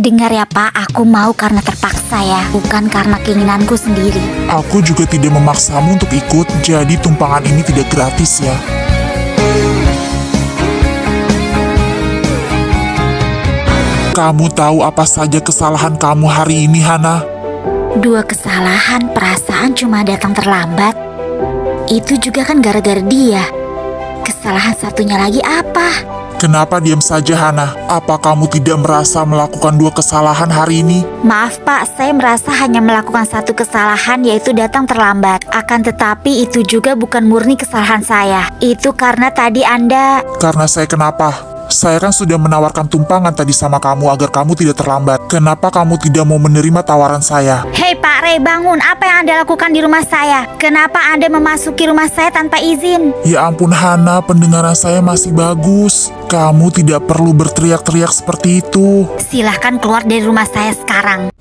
Dengar ya Pak, aku mau karena terpaksa ya, bukan karena keinginanku sendiri. Aku juga tidak memaksamu untuk ikut, jadi tumpangan ini tidak gratis ya. Kamu tahu apa saja kesalahan kamu hari ini, Hana? 2 kesalahan, perasaan cuma datang terlambat. Itu juga kan gara-gara dia. Kesalahan satunya lagi apa? Kenapa diam saja, Hana? Apa kamu tidak merasa melakukan 2 kesalahan hari ini? Maaf Pak, saya merasa hanya melakukan 1 kesalahan, yaitu datang terlambat. Akan tetapi itu juga bukan murni kesalahan saya. Itu karena tadi Anda... Karena saya kenapa? Saya kan sudah menawarkan tumpangan tadi sama kamu agar kamu tidak terlambat. Kenapa kamu tidak mau menerima tawaran saya? Hei Pak Ray, bangun! Apa yang Anda lakukan di rumah saya? Kenapa Anda memasuki rumah saya tanpa izin? Ya ampun Hana, pendengaran saya masih bagus. Kamu tidak perlu berteriak-teriak seperti itu. Silahkan keluar dari rumah saya sekarang.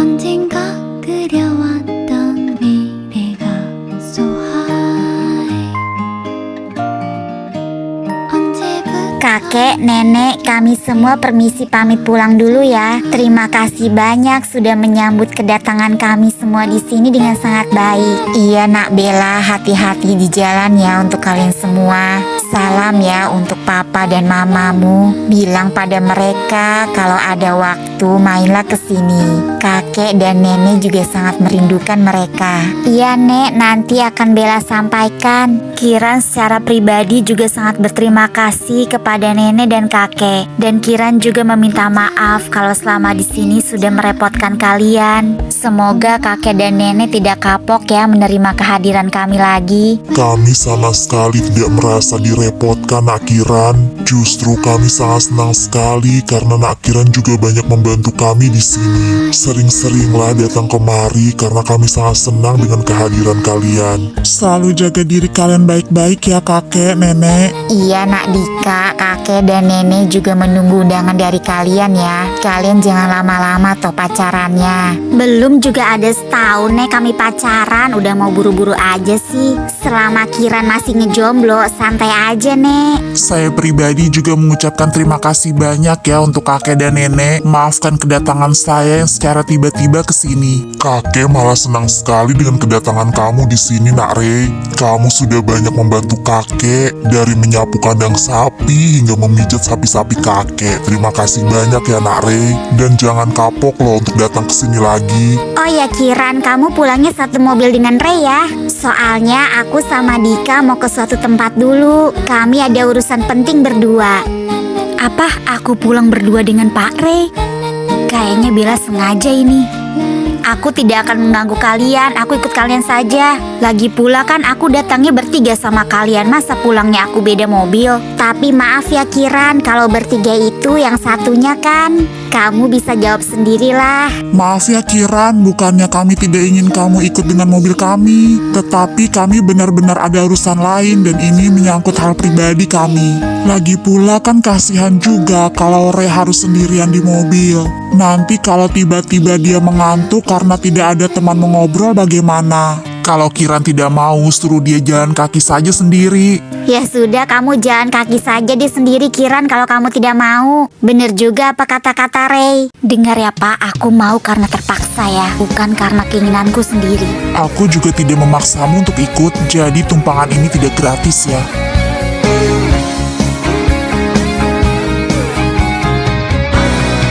언젠가 그려왔던 미래가 so high. 언제부터 Kakek, nenek, kami semua permisi pamit pulang dulu ya. Terima kasih banyak sudah menyambut kedatangan kami semua di sini dengan sangat baik. Iya Nak Bella, hati-hati di jalan ya untuk kalian semua. Salam ya untuk papa dan mamamu. Bilang pada mereka kalau ada waktu mainlah ke sini. Kakek dan nenek juga sangat merindukan mereka. Iya Nek, nanti akan Bella sampaikan. Kiran secara pribadi juga sangat berterima kasih kepada nenek dan kakek. Dan Kiran juga meminta maaf kalau selama di sini sudah merepotkan kalian. Semoga kakek dan nenek tidak kapok ya menerima kehadiran kami lagi. Kami sama sekali tidak merasa direpotkan, Nak Kiran. Justru kami sangat senang sekali karena Nak Kiran juga banyak membantu kami di sini. Sering-seringlah datang kemari karena kami sangat senang dengan kehadiran kalian. Selalu jaga diri kalian baik-baik ya kakek, nenek. Iya Nak Dika, kakek dan nenek juga menunggu undangan dari kalian ya. Kalian jangan lama-lama toh pacarannya. Belum juga ada setahun Nek kami pacaran, udah mau buru-buru aja sih. Selama Kiran masih ngejomblo, santai aja Nek. Saya pribadi juga mengucapkan terima kasih banyak ya untuk kakek dan nenek. Maafkan kedatangan saya yang secara tiba-tiba ke sini. Kakek malah senang sekali dengan kedatangan kamu di sini, Nak Rey. Kamu sudah banyak membantu kakek dari menyapu kandang sapi hingga memijat sapi-sapi kakek. Terima kasih banyak ya, Nak Rey. Dan jangan kapok loh untuk datang ke sini lagi. Oh ya Kiran, kamu pulangnya satu mobil dengan Ray ya. Soalnya aku sama Dika mau ke suatu tempat dulu. Kami ada urusan penting berdua. Apa? Aku pulang berdua dengan Pak Ray? Kayaknya Bella sengaja ini. Aku tidak akan mengganggu kalian, aku ikut kalian saja. Lagi pula kan aku datangnya bertiga sama kalian, masa pulangnya aku beda mobil. Tapi maaf ya Kiran, kalau bertiga itu yang satunya kan kamu bisa jawab sendirilah. Maaf ya Kiran, bukannya kami tidak ingin kamu ikut dengan mobil kami. Tetapi kami benar-benar ada urusan lain dan ini menyangkut hal pribadi kami. Lagi pula kan kasihan juga kalau Ray harus sendirian di mobil. Nanti kalau tiba-tiba dia mengantuk karena tidak ada teman mengobrol bagaimana? Kalau Kiran tidak mau, suruh dia jalan kaki saja sendiri. Ya sudah, kamu jalan kaki saja deh sendiri Kiran kalau kamu tidak mau. Bener juga apa kata-kata Ray. Dengar ya Pak, aku mau karena terpaksa ya, bukan karena keinginanku sendiri. Aku juga tidak memaksamu untuk ikut, jadi tumpangan ini tidak gratis ya.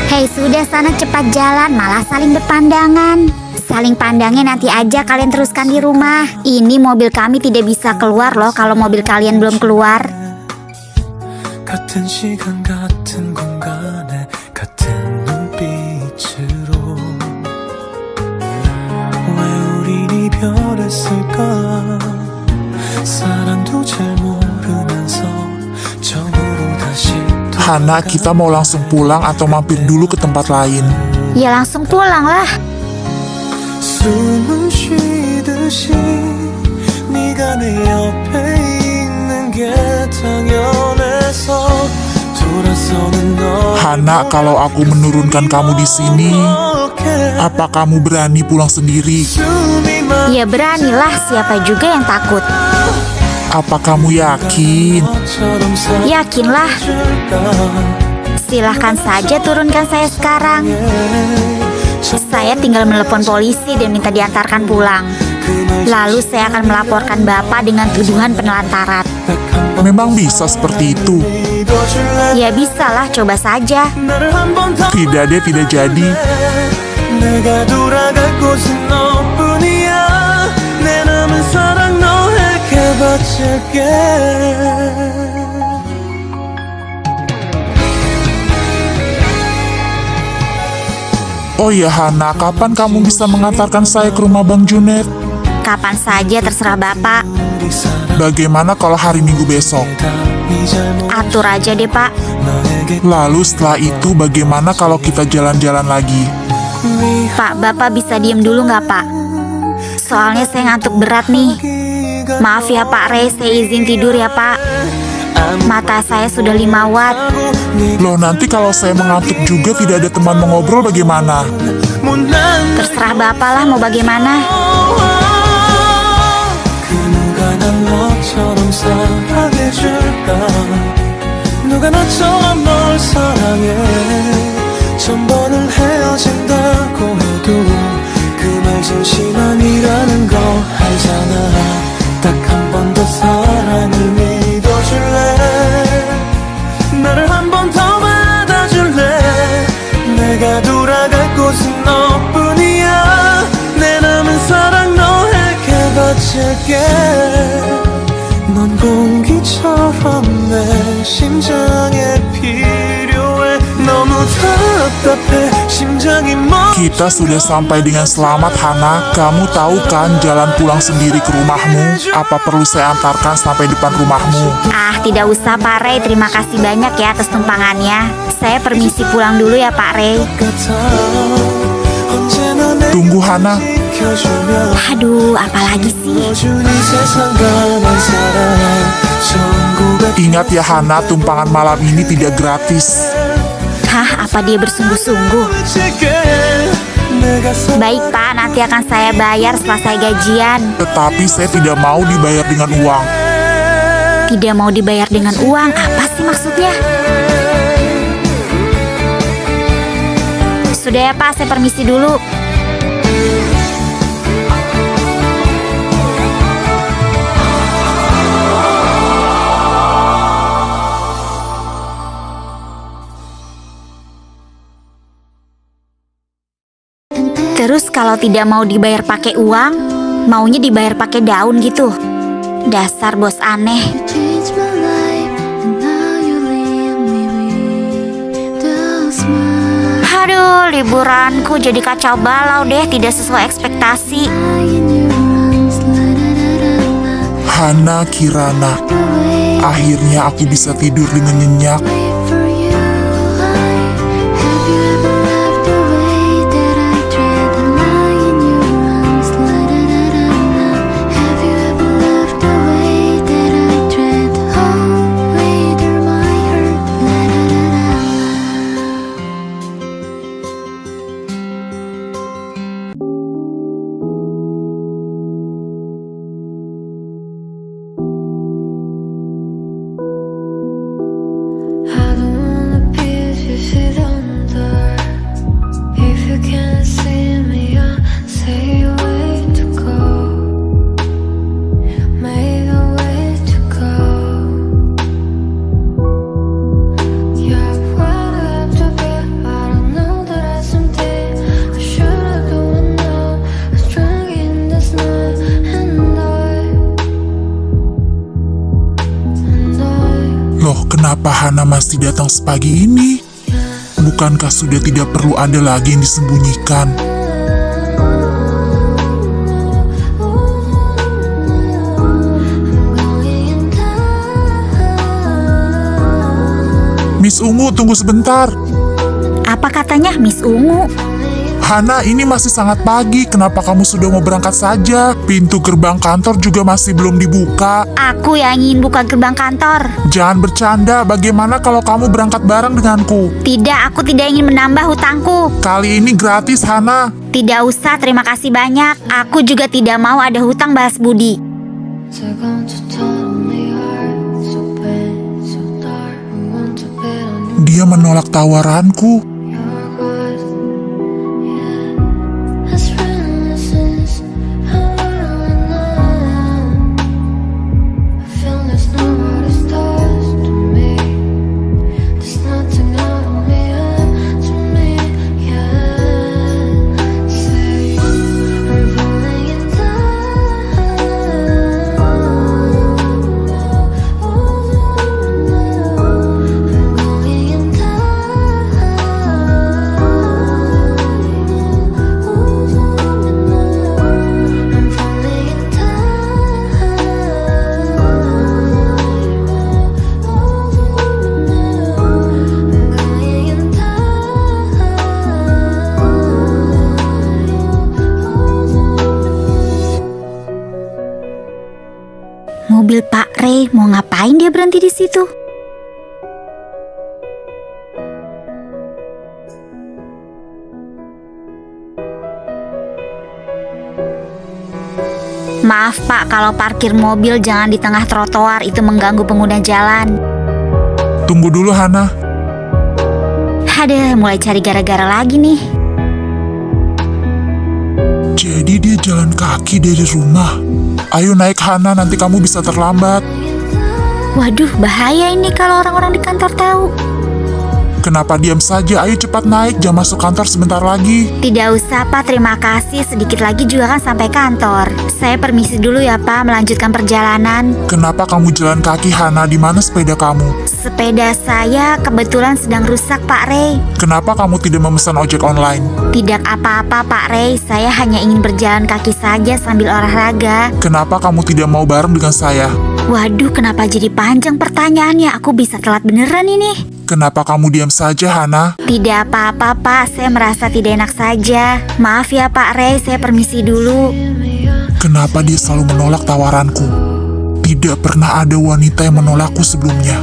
Hei sudah sana cepat jalan, malah saling berpandangan. Saling pandangnya nanti aja kalian teruskan di rumah. Ini mobil kami tidak bisa keluar loh kalau mobil kalian belum keluar. 같은 시간 같은 공간에 같은 눈빛으로 왜 우린 이별했을까 사랑도 잘 모르면서 처음으로 다시 Hana, kita mau langsung pulang atau mampir dulu ke tempat lain? Ya langsung pulang lah. 숨은 쉬듯이 네가 내 옆에 있는 게 당연해서 돌아서는 너 Hana, kalau aku menurunkan kamu di sini, apa kamu berani pulang sendiri? Ya beranilah, siapa juga yang takut. Apa kamu yakin? Yakinlah. Silahkan saja turunkan saya sekarang. Saya tinggal menelepon polisi dan minta diantarkan pulang. Lalu saya akan melaporkan Bapak dengan tuduhan penelantaran. Memang bisa seperti itu? Ya bisalah, coba saja. Tidak deh, tidak jadi. 내가 돌아갈 곳은 너뿐이야 내 남은 사랑 너에게 바칠게 Oh ya Hana, kapan kamu bisa mengantarkan saya ke rumah Bang Junet? Kapan saja terserah Bapak. Bagaimana kalau hari Minggu besok? Atur aja deh Pak. Lalu setelah itu bagaimana kalau kita jalan-jalan lagi? Pak, Bapak bisa diem dulu nggak Pak? Soalnya saya ngantuk berat nih. Maaf ya Pak Ray, saya izin tidur ya Pak. Mata saya sudah 5 watt. Loh, nanti kalau saya mengantuk juga tidak ada teman mengobrol bagaimana? Terserah Bapak lah mau bagaimana. 그 누가 난 너처럼 사랑해줄까 누가 나처럼 널 사랑해 천 번을 헤어진다고 해도 그 말 진심만이라는 거 알잖아 딱 한 번 더 사랑을 믿어줄래 나를 한 번 더 받아줄래 내가 돌아갈 곳은 너뿐이야 내 남은 사랑 너에게 바칠게 넌 공기처럼 내 심장에 필요해 너무 답답해 심장이 Kita sudah sampai dengan selamat Hana. Kamu tahu kan jalan pulang sendiri ke rumahmu? Apa perlu saya antarkan sampai depan rumahmu? Ah, tidak usah Pak Ray, terima kasih banyak ya atas tumpangannya. Saya permisi pulang dulu ya Pak Ray. Tunggu Hana. Aduh, apalagi sih? Ingat ya Hana, tumpangan malam ini tidak gratis. Hah, apa dia bersungguh-sungguh? Baik Pak, nanti akan saya bayar setelah saya gajian. Tetapi saya tidak mau dibayar dengan uang. Tidak mau dibayar dengan uang, apa sih maksudnya? Sudah ya Pak, saya permisi dulu. Terus kalau tidak mau dibayar pakai uang, maunya dibayar pakai daun gitu. Dasar bos aneh. Change my life, and now you leave me with a smile. Aduh, liburanku jadi kacau balau deh, tidak sesuai ekspektasi. In your arms, la-da-da-da-da. Hana Kirana, akhirnya aku bisa tidur dengan nyenyak. Wait for you, have you ever loved the way that I dread and lie in your arms, la-da-da-da-da. Have you ever loved the way that I dread, oh, wither my heart, la-da-da-da-da. Kenapa Hana masih datang sepagi ini? Bukankah sudah tidak perlu ada lagi yang disembunyikan? Miss Ungu, tunggu sebentar. Apa katanya Miss Ungu? Hana, ini masih sangat pagi. Kenapa kamu sudah mau berangkat saja? Pintu gerbang kantor juga masih belum dibuka. Aku yang ingin buka gerbang kantor. Jangan bercanda, bagaimana kalau kamu berangkat bareng denganku? Tidak, aku tidak ingin menambah hutangku. Kali ini gratis, Hana. Tidak usah, terima kasih banyak. Aku juga tidak mau ada hutang balas budi. 뜨거운 듯한 내 heart so bad so dark I want to bet on Dia menolak tawaranku. your words yeah as relentless as how I feel there's nowhere to start to me there's nothing out of me to me yeah say I'm falling in Mobil Pak Ray, mau ngapain dia berhenti di situ? Maaf Pak, kalau parkir mobil jangan di tengah trotoar, itu mengganggu pengguna jalan. Tunggu dulu, Hana. Aduh, mulai cari gara-gara lagi nih. Jadi dia jalan kaki dari rumah. Ayo naik, Hana, nanti kamu bisa terlambat. Waduh, bahaya ini kalau orang-orang di kantor tahu. Kenapa diam saja? Ayo cepat naik, jam masuk kantor sebentar lagi. Tidak usah Pak, terima kasih. Sedikit lagi juga kan sampai kantor. Saya permisi dulu ya Pak, melanjutkan perjalanan. Kenapa kamu jalan kaki, Hana? Di mana sepeda kamu? Sepeda saya kebetulan sedang rusak Pak Ray. Kenapa kamu tidak memesan ojek online? Tidak apa-apa Pak Ray, saya hanya ingin berjalan kaki saja sambil olahraga. Kenapa kamu tidak mau bareng dengan saya? Waduh, kenapa jadi panjang pertanyaannya? Aku bisa telat beneran ini. Kenapa kamu diam saja, Hana? Tidak apa-apa Pak, saya merasa tidak enak saja. Maaf ya Pak Ray, saya permisi dulu. Kenapa dia selalu menolak tawaranku? Tidak pernah ada wanita yang menolakku sebelumnya.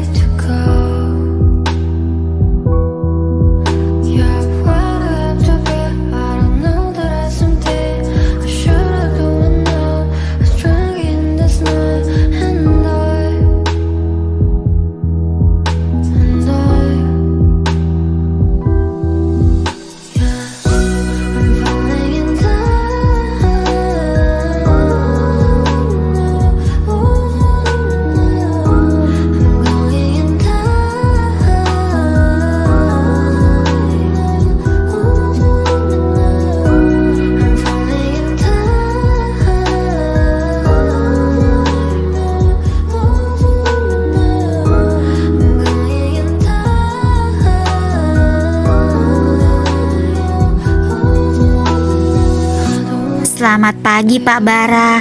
Selamat pagi Pak Bara.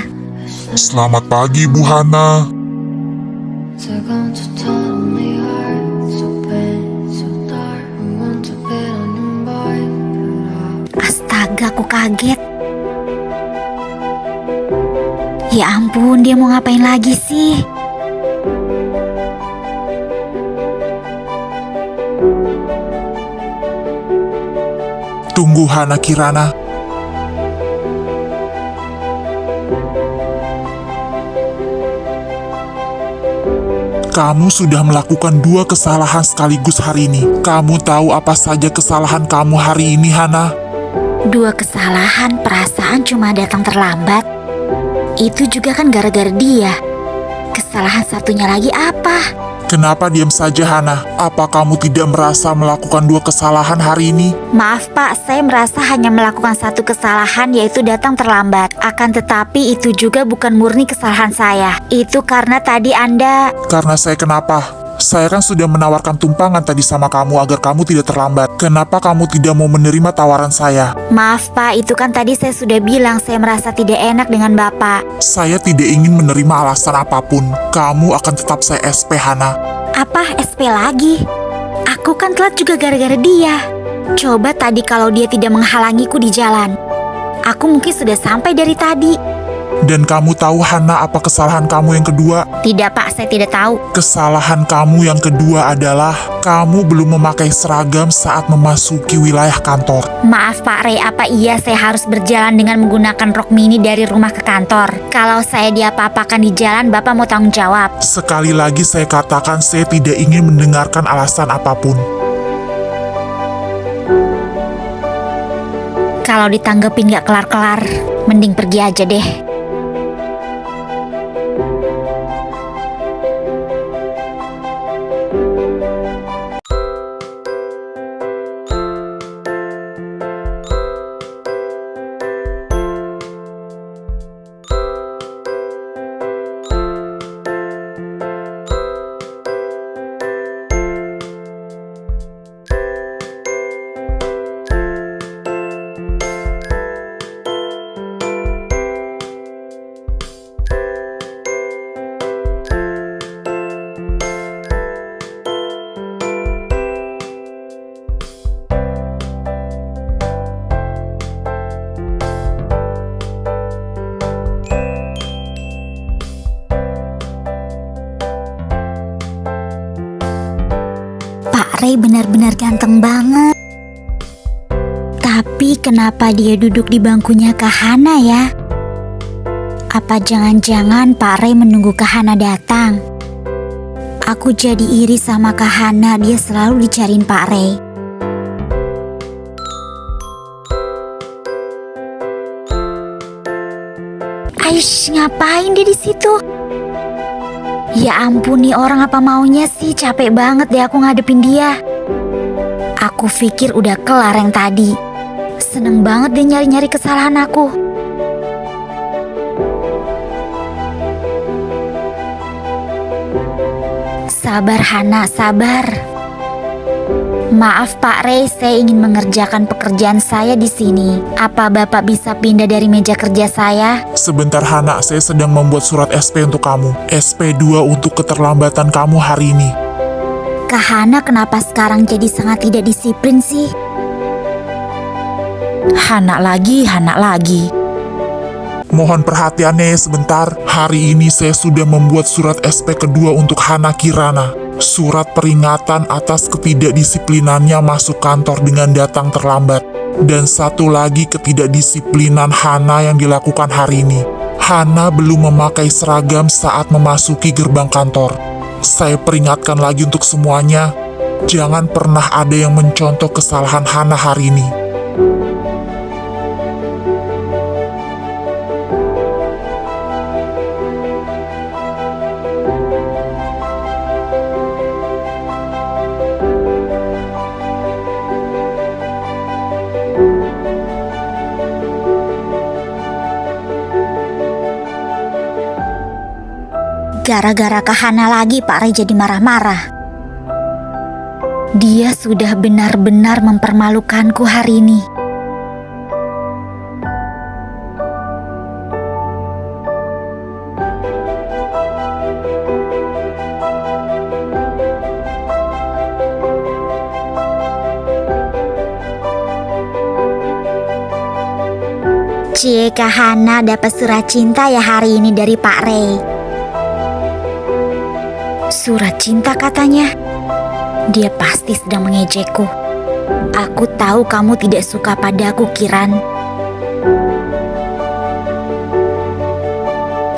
Selamat pagi, Bu Hana. 뜨거운 듯한 내 heart so bad so dark I want to bet on your boy Astaga, aku kaget. Ya ampun, dia mau ngapain lagi sih? Tunggu, Hana Kirana. Kamu sudah melakukan 2 kesalahan sekaligus hari ini. Kamu tahu apa saja kesalahan kamu hari ini, Hana? 2 kesalahan, perasaan cuma datang terlambat. Itu juga kan gara-gara dia. Kesalahan satunya lagi apa? Kenapa diam saja, Hana? Apa kamu tidak merasa melakukan 2 kesalahan hari ini? Maaf Pak, saya merasa hanya melakukan 1 kesalahan, yaitu datang terlambat. Akan tetapi itu juga bukan murni kesalahan saya. Itu karena tadi Anda... Karena saya kenapa? Saya kan sudah menawarkan tumpangan tadi sama kamu agar kamu tidak terlambat. Kenapa kamu tidak mau menerima tawaran saya? Maaf Pak, itu kan tadi saya sudah bilang saya merasa tidak enak dengan Bapak. Saya tidak ingin menerima alasan apapun. Kamu akan tetap saya SP, Hana. Apa SP lagi? Aku kan telat juga gara-gara dia. Coba tadi kalau dia tidak menghalangiku di jalan, aku mungkin sudah sampai dari tadi. Dan kamu tahu, Hana, apa kesalahan kamu yang kedua? Tidak Pak, saya tidak tahu. Kesalahan kamu yang kedua adalah kamu belum memakai seragam saat memasuki wilayah kantor. Maaf Pak Ray, apa iya saya harus berjalan dengan menggunakan rok mini dari rumah ke kantor? Kalau saya diapa-apakan di jalan, Bapak mau tanggung jawab? Sekali lagi saya katakan, saya tidak ingin mendengarkan alasan apapun. Kalau ditanggepin gak kelar-kelar, mending pergi aja deh. Pak Ray benar-benar ganteng banget. Tapi kenapa dia duduk di bangkunya Kahana ya? Apa jangan-jangan Pak Ray menunggu Kahana datang? Aku jadi iri sama Kahana, dia selalu dicariin Pak Ray. Aish, ngapain dia di situ? Ya ampun, nih orang apa maunya sih? Capek banget deh aku ngadepin dia. Aku pikir udah kelar yang tadi. Seneng banget dia nyari-nyari kesalahan aku. Sabar Hana, sabar. Maaf Pak Ray, saya ingin mengerjakan pekerjaan saya di sini. Apa Bapak bisa pindah dari meja kerja saya? Sebentar, Hana, saya sedang membuat surat SP untuk kamu. SP2 untuk keterlambatan kamu hari ini. Kahana kenapa sekarang jadi sangat tidak disiplin sih? Hana lagi. Mohon perhatiannya ya sebentar. Hari ini saya sudah membuat surat SP kedua untuk Hana Kirana. Surat peringatan atas ketidakdisiplinannya masuk kantor dengan datang terlambat. Dan satu lagi ketidakdisiplinan Hana yang dilakukan hari ini. Hana belum memakai seragam saat memasuki gerbang kantor. Saya peringatkan lagi untuk semuanya, jangan pernah ada yang mencontoh kesalahan Hana hari ini. Gara-gara Kahana lagi Pak Ray jadi marah-marah. Dia sudah benar-benar mempermalukanku hari ini. Cie, Kahana dapat surat cinta ya hari ini dari Pak Ray. Surat cinta katanya. Dia pasti sedang mengejekku. Aku tahu kamu tidak suka padaku, Kiran.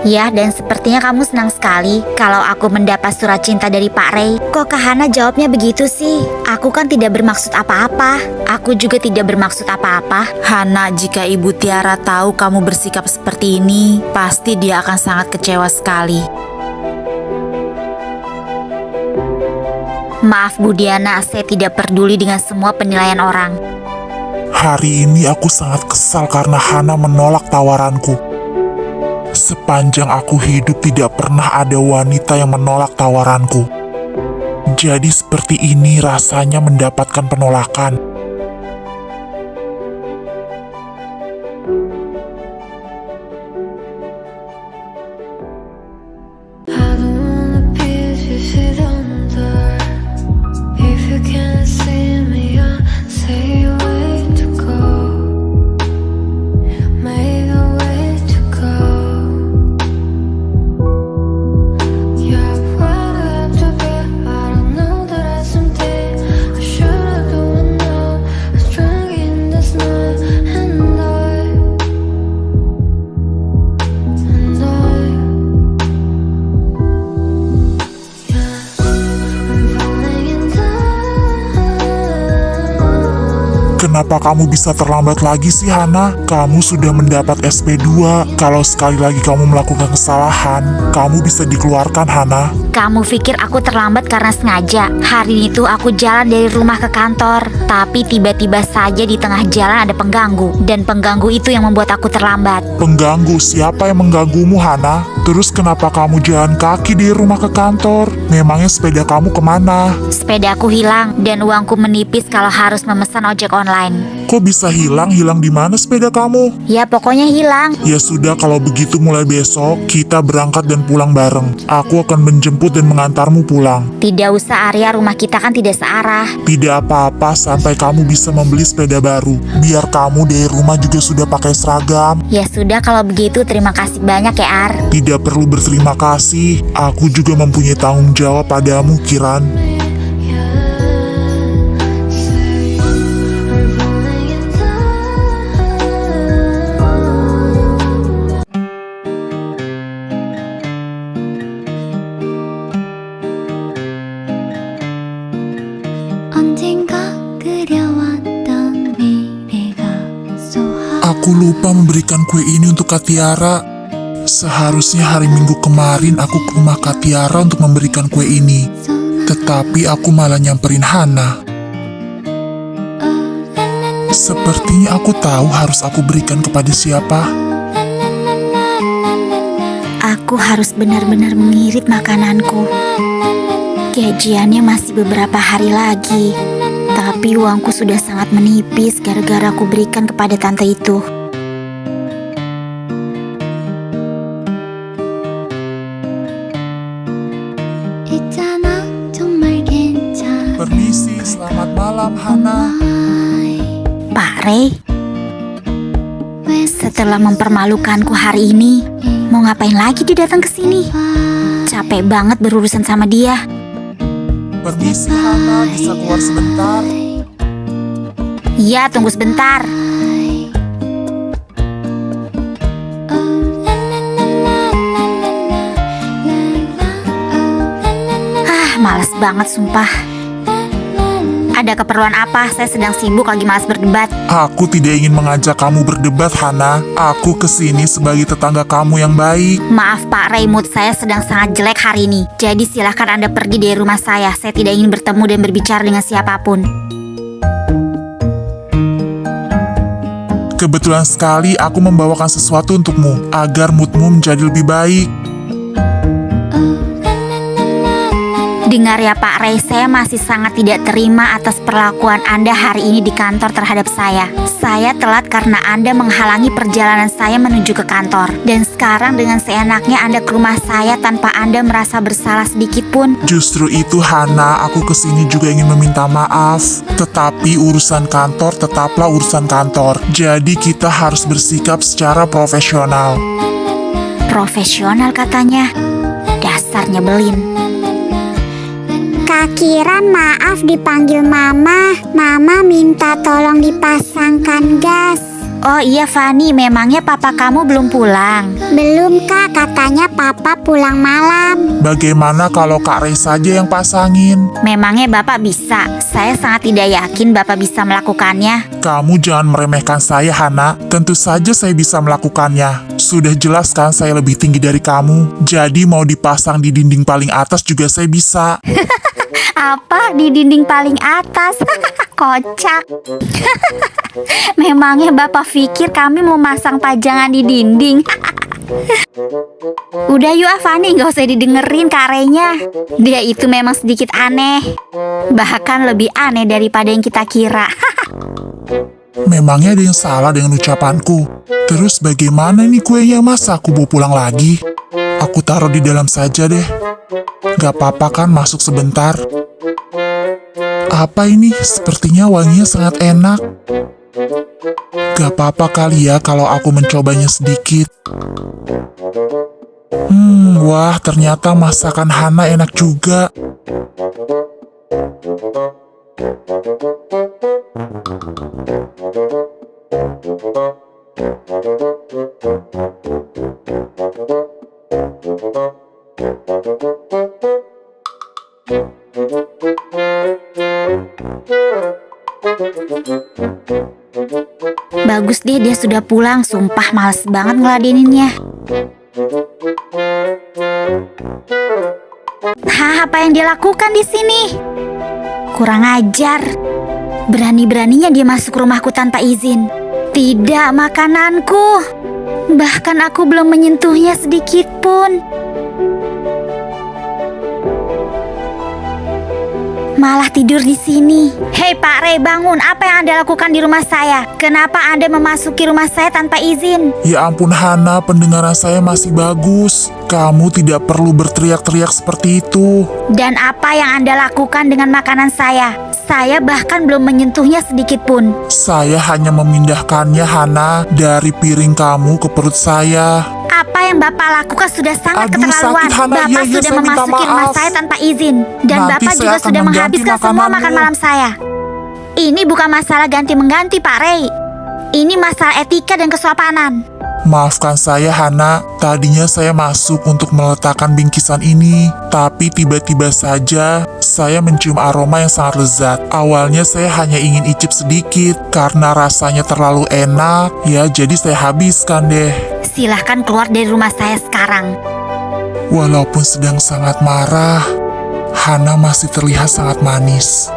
Ya, dan sepertinya kamu senang sekali kalau aku mendapat surat cinta dari Pak Ray. Kok Kahana jawabnya begitu sih? Aku kan tidak bermaksud apa-apa. Aku juga tidak bermaksud apa-apa. Hana, jika Ibu Tiara tahu kamu bersikap seperti ini, pasti dia akan sangat kecewa sekali. Maaf Bu Diana, saya tidak peduli dengan semua penilaian orang. Hari ini aku sangat kesal karena Hana menolak tawaranku. Sepanjang aku hidup tidak pernah ada wanita yang menolak tawaranku. Jadi seperti ini rasanya mendapatkan penolakan. I don't wanna be if you sit under. If you can't see me, I'll say way to go. Maybe way to go. Yeah, where do I have to be? I don't know that I something I should've done now. I was drunk in this night, and I Kenapa kamu bisa terlambat lagi sih, Hana? Kamu sudah mendapat SP2. Kalau sekali lagi kamu melakukan kesalahan, kamu bisa dikeluarkan, Hana. Kamu pikir aku terlambat karena sengaja? Hari itu aku jalan dari rumah ke kantor, tapi tiba-tiba saja di tengah jalan ada pengganggu, dan pengganggu itu yang membuat aku terlambat. Pengganggu? Siapa yang mengganggumu, Hana? Terus kenapa kamu jalan kaki dari rumah ke kantor? Memangnya sepeda kamu kemana? Sepedaku hilang dan uangku menipis kalau harus memesan ojek online. Kok bisa hilang? Hilang di mana sepeda kamu? Ya pokoknya hilang. Ya sudah, kalau begitu mulai besok kita berangkat dan pulang bareng. Aku akan menjemput dan mengantarmu pulang. Tidak usah Arya, rumah kita kan tidak searah. Tidak apa-apa sampai kamu bisa membeli sepeda baru. Biar kamu dari rumah juga sudah pakai seragam. Ya sudah kalau begitu, terima kasih banyak ya Ar. Tidak perlu berterima kasih. Aku juga mempunyai tanggung jawab padamu, Kiran. 언젠가 그려왔던 미래가 Aku lupa memberikan kue ini untuk Kak Tiara. Seharusnya hari Minggu kemarin aku ke rumah Kak Tiara untuk memberikan kue ini. Tetapi aku malah nyamperin Hana. Sepertinya aku tahu harus aku berikan kepada siapa. Aku harus benar-benar mengirit makananku. Gajiannya masih beberapa hari lagi, tapi uangku sudah sangat menipis gara-gara aku berikan kepada tante itu. 있잖아 정말 괜찮아. Permisi, selamat malam Hana. Pak Rey, setelah mempermalukanku hari ini, mau ngapain lagi dia datang ke sini? Capek banget berurusan sama dia. Permisi Hana, bisa keluar sebentar? Iya, tunggu sebentar. Males banget sumpah. Ada keperluan apa? Saya sedang sibuk lagi malas berdebat. Aku tidak ingin mengajak kamu berdebat, Hana. Aku kesini sebagai tetangga kamu yang baik. Maaf Pak Ray, mood saya sedang sangat jelek hari ini. Jadi silahkan Anda pergi dari rumah saya. Saya tidak ingin bertemu dan berbicara dengan siapapun. Kebetulan sekali aku membawakan sesuatu untukmu, agar moodmu menjadi lebih baik. Dengar ya Pak Ray, saya masih sangat tidak terima atas perlakuan Anda hari ini di kantor terhadap saya. Saya telat karena Anda menghalangi perjalanan saya menuju ke kantor. Dan sekarang dengan seenaknya Anda ke rumah saya tanpa Anda merasa bersalah sedikit pun. Justru itu Hana, aku kesini juga ingin meminta maaf. Tetapi urusan kantor tetaplah urusan kantor. Jadi kita harus bersikap secara profesional. Profesional katanya. Dasar nyebelin. Kak Kiran, maaf dipanggil Mama. Mama minta tolong dipasangkan gas. Oh iya Fani, memangnya papa kamu belum pulang? Belum Kak, katanya papa pulang malam. Bagaimana kalau Kak Ray saja yang pasangin? Memangnya bapak bisa? Saya sangat tidak yakin bapak bisa melakukannya. Kamu jangan meremehkan saya, Hana. Tentu saja saya bisa melakukannya. Sudah jelas kan saya lebih tinggi dari kamu. Jadi mau dipasang di dinding paling atas juga saya bisa. Apa? Di dinding paling atas? Kocak. Memangnya bapak pikir kami mau masang pajangan di dinding? Udah yuk Fani, gak usah didengerin Kak Rey-nya. Dia itu memang sedikit aneh. Bahkan lebih aneh daripada yang kita kira. Memangnya ada yang salah dengan ucapanku? Terus bagaimana ini kuenya, masa aku bawa pulang lagi? Aku taruh di dalam saja deh. Gak apa-apa kan masuk sebentar? Apa ini? Sepertinya wanginya sangat enak. Gak apa-apa kali ya kalau aku mencobanya sedikit. Wah, ternyata masakan Hana enak juga. Bagus deh dia sudah pulang, sumpah males banget ngeladeninnya. Hah, apa yang dia lakukan di sini? Kurang ajar. Berani-beraninya dia masuk rumahku tanpa izin. Tidak, makananku. Bahkan aku belum menyentuhnya sedikit pun. Malah tidur di sini. Hei Pak Rey, bangun. Apa yang Anda lakukan di rumah saya? Kenapa Anda memasuki rumah saya tanpa izin? Ya ampun Hana, pendengaran saya masih bagus. Kamu tidak perlu berteriak-teriak seperti itu. Dan apa yang Anda lakukan dengan makanan saya? Saya bahkan belum menyentuhnya sedikit pun. Saya hanya memindahkannya Hana dari piring kamu ke perut saya. Apa yang Bapak lakukan sudah sangat Aduh, keterlaluan. sakit, Hana. Bapak Iya, sudah saya minta memasuki rumah maaf. saya tanpa izin. Dan Nanti Bapak saya juga akan sudah mengganti menghabiskan semua makananmu. makan malam saya. Ini bukan masalah ganti-mengganti Pak Rey. Ini masalah etika dan kesopanan. Maafkan saya Hana, tadinya saya masuk untuk meletakkan bingkisan ini, tapi tiba-tiba saja saya mencium aroma yang sangat lezat. Awalnya saya hanya ingin icip sedikit, karena rasanya terlalu enak, ya jadi saya habiskan deh. Silahkan keluar dari rumah saya sekarang. Walaupun sedang sangat marah, Hana masih terlihat sangat manis.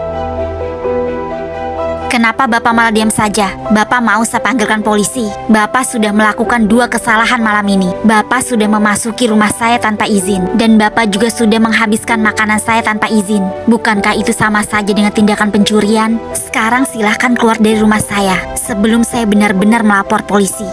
Kenapa Bapak malah diam saja? Bapak mau saya panggilkan polisi. Bapak sudah melakukan 2 kesalahan malam ini. Bapak sudah memasuki rumah saya tanpa izin. Dan Bapak juga sudah menghabiskan makanan saya tanpa izin. Bukankah itu sama saja dengan tindakan pencurian? Sekarang silahkan keluar dari rumah saya sebelum saya benar-benar melapor polisi.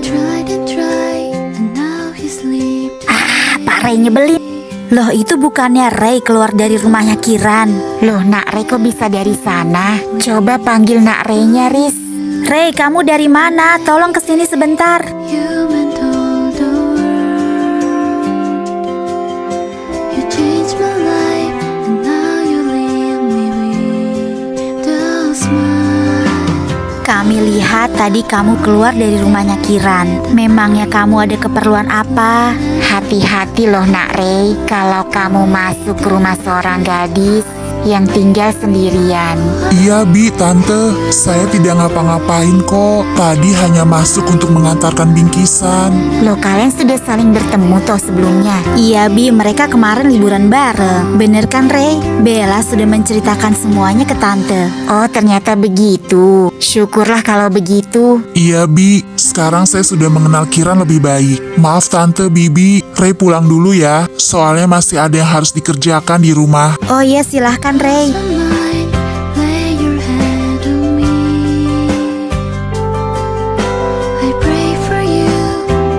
Tried and tried, and now he's sleep. Pak Rey nyebelin. Loh, itu bukannya Rey keluar dari rumahnya Kiran. Loh, Nak Rey kok bisa dari sana? Coba panggil Nak Rey-nya, Riz. Rey, kamu dari mana? Tolong kesini sebentar. You went all the world. You changed my life, and now you leave me with a smile. Kami lihat tadi kamu keluar dari rumahnya Kiran. Memangnya kamu ada keperluan apa? Hati-hati loh Nak Rey, kalau kamu masuk ke rumah seorang gadis yang tinggal sendirian. Iya Bi, Tante, saya tidak ngapa-ngapain kok. Tadi hanya masuk untuk mengantarkan bingkisan. Loh, kalian sudah saling bertemu toh sebelumnya? Iya Bi, mereka kemarin liburan bareng. Bener kan Rey? Bella sudah menceritakan semuanya ke Tante. Oh, ternyata begitu. Syukurlah kalau begitu. Iya Bi, sekarang saya sudah mengenal Kiran lebih baik. Maaf Tante, Bibi, Rey pulang dulu ya. Soalnya masih ada yang harus dikerjakan di rumah. Oh iya, silahkan Rey. Sunlight, lay your head on me. I pray for you,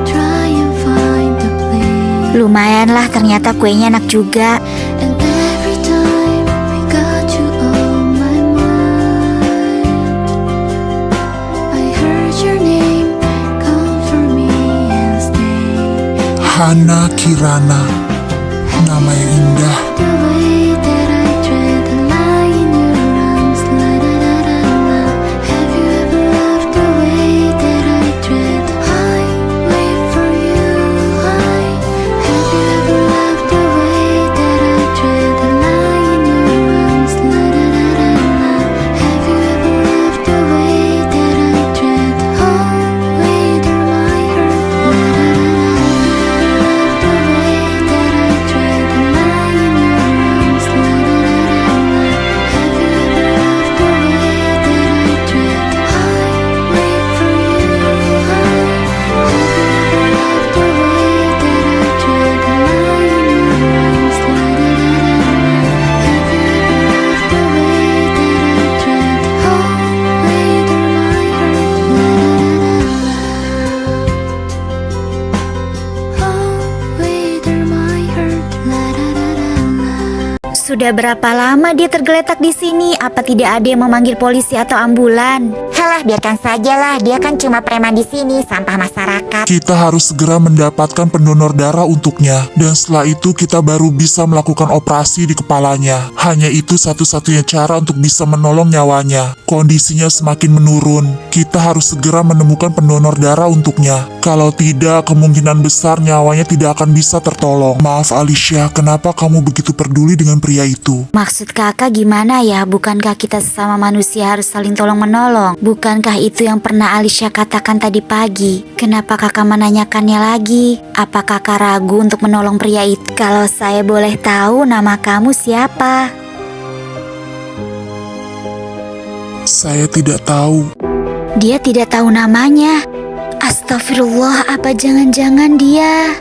try and find a place. Lumayanlah, ternyata kuenya enak juga. And every time I got you on my mind, I heard your name, come for me and stay. Hana Kirana, nama yang indah. The way that I tread the lie in your arms, la da da da da. Have you ever loved the way that I tread? I wait for you. Have you ever loved the way that I tread the lie in your arms, la da da da da. Have you ever loved the way that I tread? Oh, wait, my heart, la da da da. The way that I Sudah berapa lama dia tergeletak di sini? Apa tidak ada yang memanggil polisi atau ambulan? Halah, biarkan sajalah. Dia kan cuma preman di sini, sampah masyarakat. Kita harus segera mendapatkan pendonor darah untuknya. Dan setelah itu kita baru bisa melakukan operasi di kepalanya. Hanya itu satu-satunya cara untuk bisa menolong nyawanya. Kondisinya semakin menurun. Kita harus segera menemukan pendonor darah untuknya. Kalau tidak, kemungkinan besar nyawanya tidak akan bisa tertolong. Maaf Alicia, kenapa kamu begitu peduli dengan pria itu? Maksud kakak gimana ya? Bukankah kita sesama manusia harus saling tolong-menolong? Bukankah itu yang pernah Alicia katakan tadi pagi? Kenapa kakak menanyakannya lagi? Apa kakak ragu untuk menolong pria itu? Kalau saya boleh tahu, nama kamu siapa? Saya tidak tahu. Dia tidak tahu namanya. Astagfirullah, apa jangan-jangan dia...